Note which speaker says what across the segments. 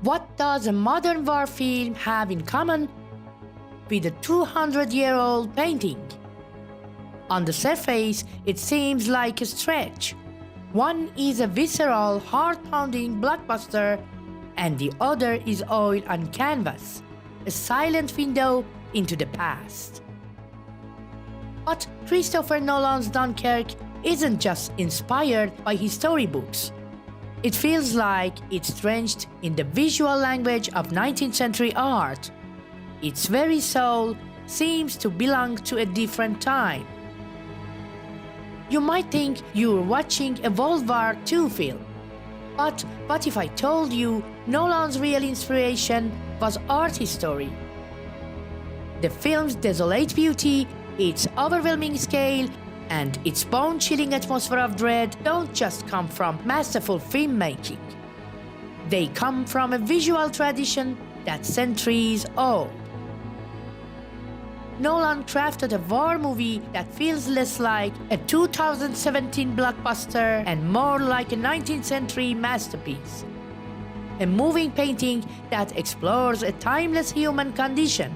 Speaker 1: What does a modern war film have in common with a 200-year-old painting? On the surface, it seems like a stretch. One is a visceral, heart-pounding blockbuster, and the other is oil on canvas, a silent window into the past. But Christopher Nolan's Dunkirk isn't just inspired by his storybooks. It feels like it's drenched in the visual language of 19th century art. Its very soul seems to belong to a different time. You might think you're watching a World War II film. But what if I told you Nolan's real inspiration was art history? The film's desolate beauty, its overwhelming scale, and its bone-chilling atmosphere of dread don't just come from masterful filmmaking. They come from a visual tradition that's centuries old. Nolan crafted a war movie that feels less like a 2017 blockbuster and more like a 19th century masterpiece. A moving painting that explores a timeless human condition.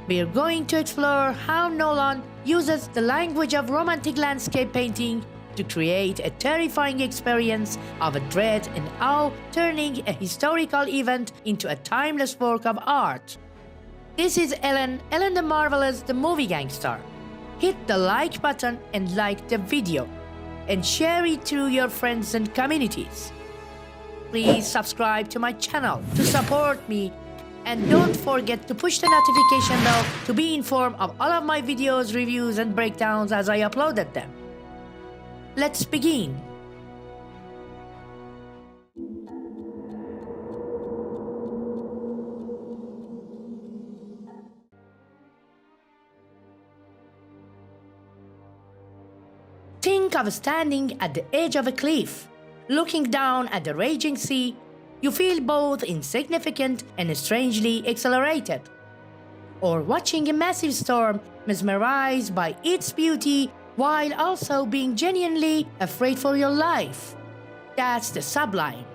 Speaker 1: We're going to explore how Nolan uses the language of romantic landscape painting to create a terrifying experience of a dread and awe, turning a historical event into a timeless work of art. This is Ellen the Marvelous, the Movie Gangstar. Hit the like button and like the video, and share it to your friends and communities. Please subscribe to my channel to support me, and don't forget to push the notification bell to be informed of all of my videos, reviews, and breakdowns as I uploaded them. Let's begin. Think of standing at the edge of a cliff, looking down at the raging sea. You feel both insignificant and strangely exhilarated. Or watching a massive storm, mesmerized by its beauty while also being genuinely afraid for your life. That's the sublime.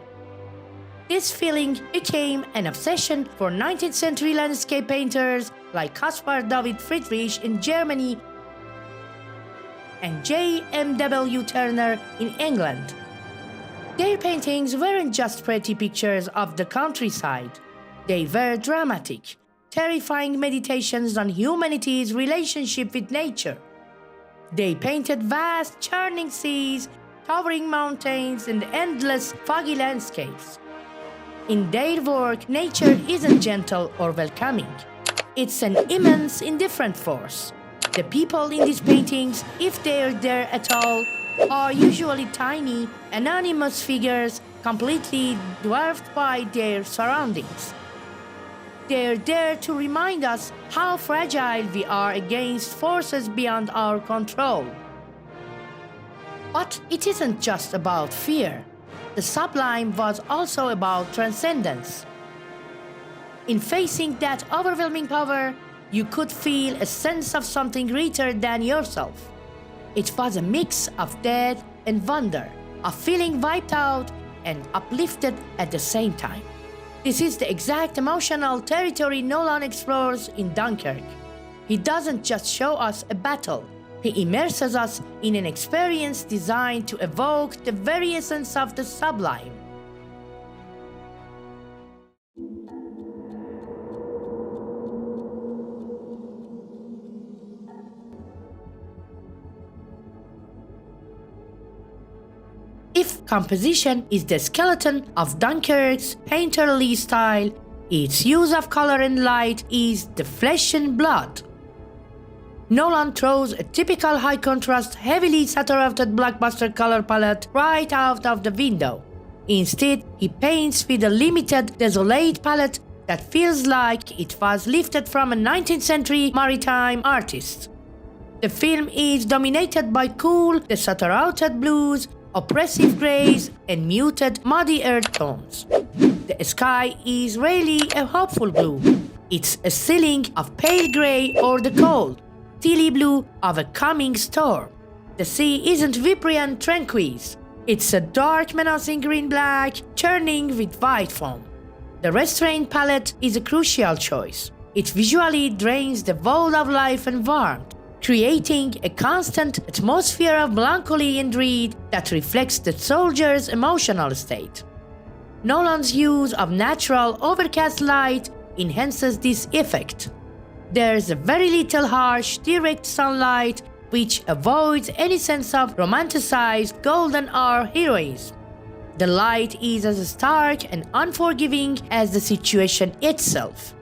Speaker 1: This feeling became an obsession for 19th century landscape painters like Caspar David Friedrich in Germany and J.M.W. Turner in England. Their paintings weren't just pretty pictures of the countryside. They were dramatic, terrifying meditations on humanity's relationship with nature. They painted vast, churning seas, towering mountains, and endless, foggy landscapes. In their work, nature isn't gentle or welcoming. It's an immense, indifferent force. The people in these paintings, if they're there at all, are usually tiny, anonymous figures completely dwarfed by their surroundings. They're there to remind us how fragile we are against forces beyond our control. But it isn't just about fear. The sublime was also about transcendence. In facing that overwhelming power, you could feel a sense of something greater than yourself. It was a mix of dread and wonder, of feeling wiped out and uplifted at the same time. This is the exact emotional territory Nolan explores in Dunkirk. He doesn't just show us a battle. He immerses us in an experience designed to evoke the very essence of the sublime. If composition is the skeleton of Dunkirk's painterly style, its use of color and light is the flesh and blood. Nolan throws a typical high-contrast, heavily saturated blockbuster color palette right out of the window. Instead, he paints with a limited, desolate palette that feels like it was lifted from a 19th century maritime artist. The film is dominated by cool, desaturated blues, oppressive grays, and muted, muddy earth tones. The sky is rarely a hopeful blue. It's a ceiling of pale gray or the cold, steely blue of a coming storm. The sea isn't vapoury and tranquil. It's a dark, menacing green-black, churning with white foam. The restrained palette is a crucial choice. It visually drains the world of life and warmth, creating a constant atmosphere of melancholy and dread that reflects the soldier's emotional state. Nolan's use of natural overcast light enhances this effect. There's very little harsh, direct sunlight, which avoids any sense of romanticized golden hour heroism. The light is as stark and unforgiving as the situation itself.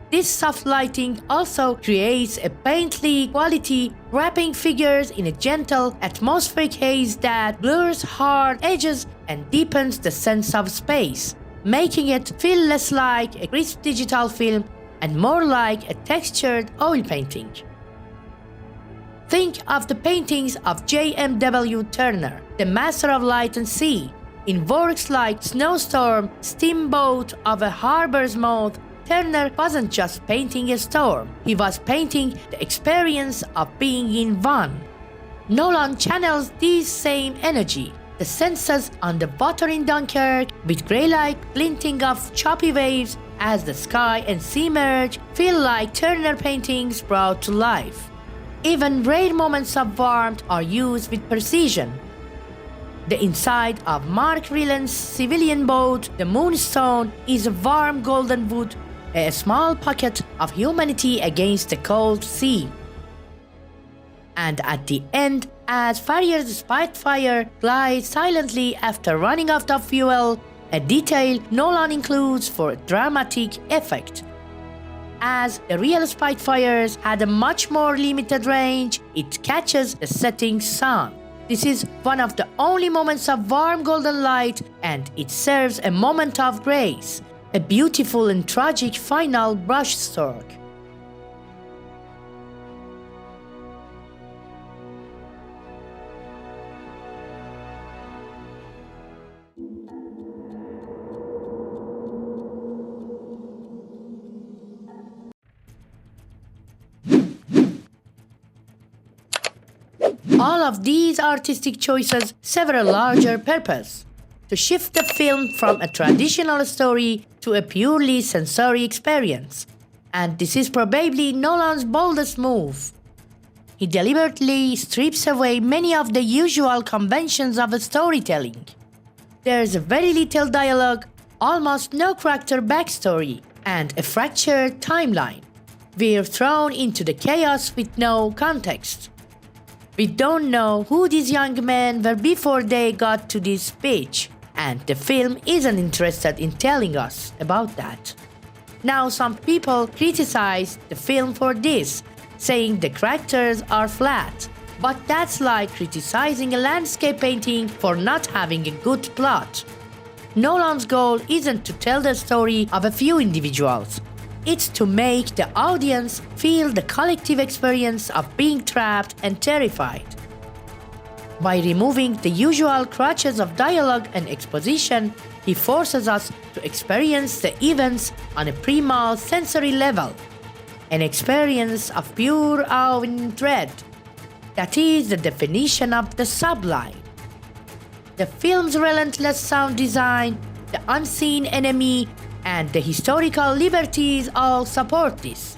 Speaker 1: This soft lighting also creates a painterly quality, wrapping figures in a gentle, atmospheric haze that blurs hard edges and deepens the sense of space, making it feel less like a crisp digital film and more like a textured oil painting. Think of the paintings of J.M.W. Turner, the master of light and sea. In works like Snowstorm, Steamboat of a Harbor's Mouth, Turner wasn't just painting a storm, he was painting the experience of being in one. Nolan channels this same energy. The senses on the water in Dunkirk, with grey-like glinting of choppy waves as the sky and sea merge, feel like Turner paintings brought to life. Even rare moments of warmth are used with precision. The inside of Mark Rylance' civilian boat, the Moonstone, is a warm golden wood, a small pocket of humanity against the cold sea. And at the end, as Farrier's Spitfire glides silently after running out of fuel, a detail Nolan includes for dramatic effect. As the real Spitfires had a much more limited range, it catches the setting sun. This is one of the only moments of warm golden light, and it serves a moment of grace, a beautiful and tragic final brushstroke. All of these artistic choices serve a larger purpose: to shift the film from a traditional story to a purely sensory experience. And this is probably Nolan's boldest move. He deliberately strips away many of the usual conventions of storytelling. There's very little dialogue, almost no character backstory, and a fractured timeline. We're thrown into the chaos with no context. We don't know who these young men were before they got to this pitch, and the film isn't interested in telling us about that. Now, some people criticize the film for this, saying the characters are flat, but that's like criticizing a landscape painting for not having a good plot. Nolan's goal isn't to tell the story of a few individuals. It's to make the audience feel the collective experience of being trapped and terrified. By removing the usual crutches of dialogue and exposition, he forces us to experience the events on a primal sensory level, an experience of pure awe and dread. That is the definition of the sublime. The film's relentless sound design, the unseen enemy, and the historical liberties all support this.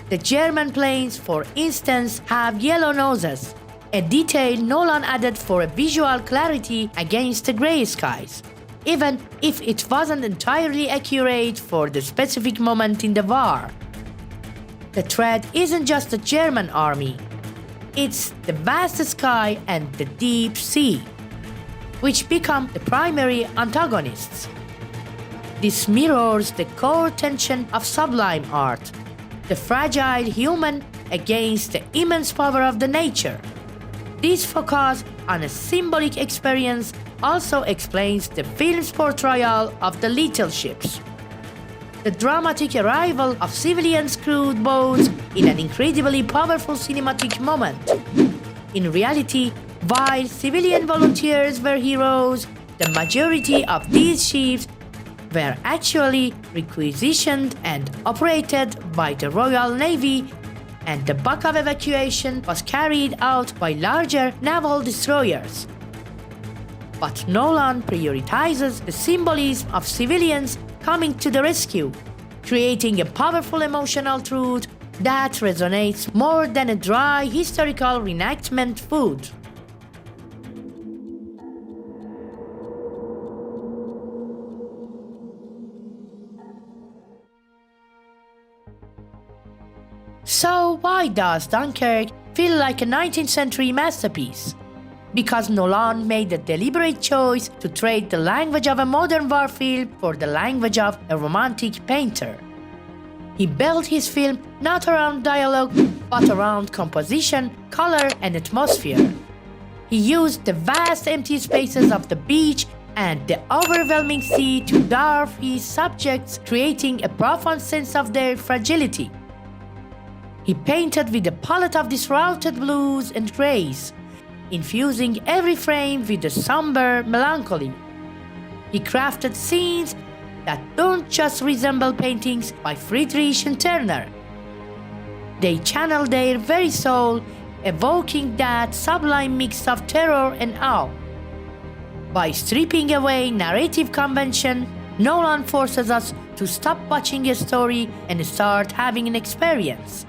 Speaker 1: The German planes, for instance, have yellow noses, a detail Nolan added for a visual clarity against the grey skies, even if it wasn't entirely accurate for the specific moment in the war. The threat isn't just the German army, it's the vast sky and the deep sea, which become the primary antagonists. This mirrors the core tension of sublime art, the fragile human against the immense power of the nature. This focus on a symbolic experience also explains the film's portrayal of the little ships. The dramatic arrival of civilian crewed boats in an incredibly powerful cinematic moment. In reality, while civilian volunteers were heroes, the majority of these ships were actually requisitioned and operated by the Royal Navy, and the bulk of evacuation was carried out by larger naval destroyers. But Nolan prioritizes the symbolism of civilians coming to the rescue, creating a powerful emotional truth that resonates more than a dry historical reenactment would. So why does Dunkirk feel like a 19th century masterpiece? Because Nolan made a deliberate choice to trade the language of a modern war film for the language of a romantic painter. He built his film not around dialogue, but around composition, color, and atmosphere. He used the vast empty spaces of the beach and the overwhelming sea to dwarf his subjects, creating a profound sense of their fragility. He painted with a palette of disrupted blues and grays, infusing every frame with a somber melancholy. He crafted scenes that don't just resemble paintings by Friedrich and Turner. They channel their very soul, evoking that sublime mix of terror and awe. By stripping away narrative convention, Nolan forces us to stop watching a story and start having an experience.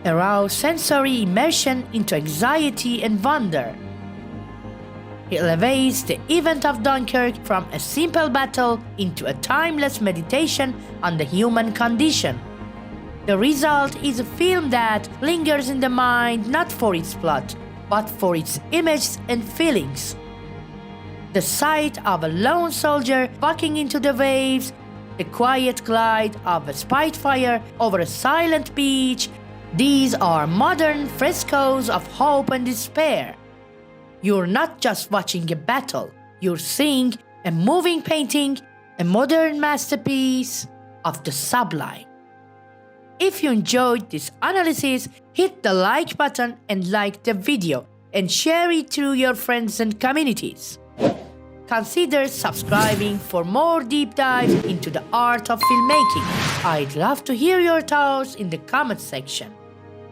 Speaker 1: Allow sensory immersion into anxiety and wonder. He elevates the event of Dunkirk from a simple battle into a timeless meditation on the human condition. The result is a film that lingers in the mind not for its plot, but for its images and feelings. The sight of a lone soldier walking into the waves, the quiet glide of a Spitfire over a silent beach, these are modern frescoes of hope and despair. You're not just watching a battle, you're seeing a moving painting, a modern masterpiece of the sublime. If you enjoyed this analysis, hit the like button and like the video and share it to your friends and communities. Consider subscribing for more deep dives into the art of filmmaking. I'd love to hear your thoughts in the comment section.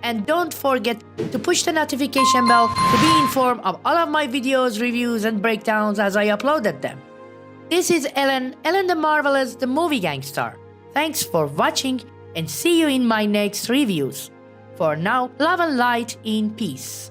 Speaker 1: And don't forget to push the notification bell to be informed of all of my videos, reviews, and breakdowns as I uploaded them. This is Ellen the Marvelous, the Movie Gangstar. Thanks for watching and see you in my next reviews. For now, love and light in peace.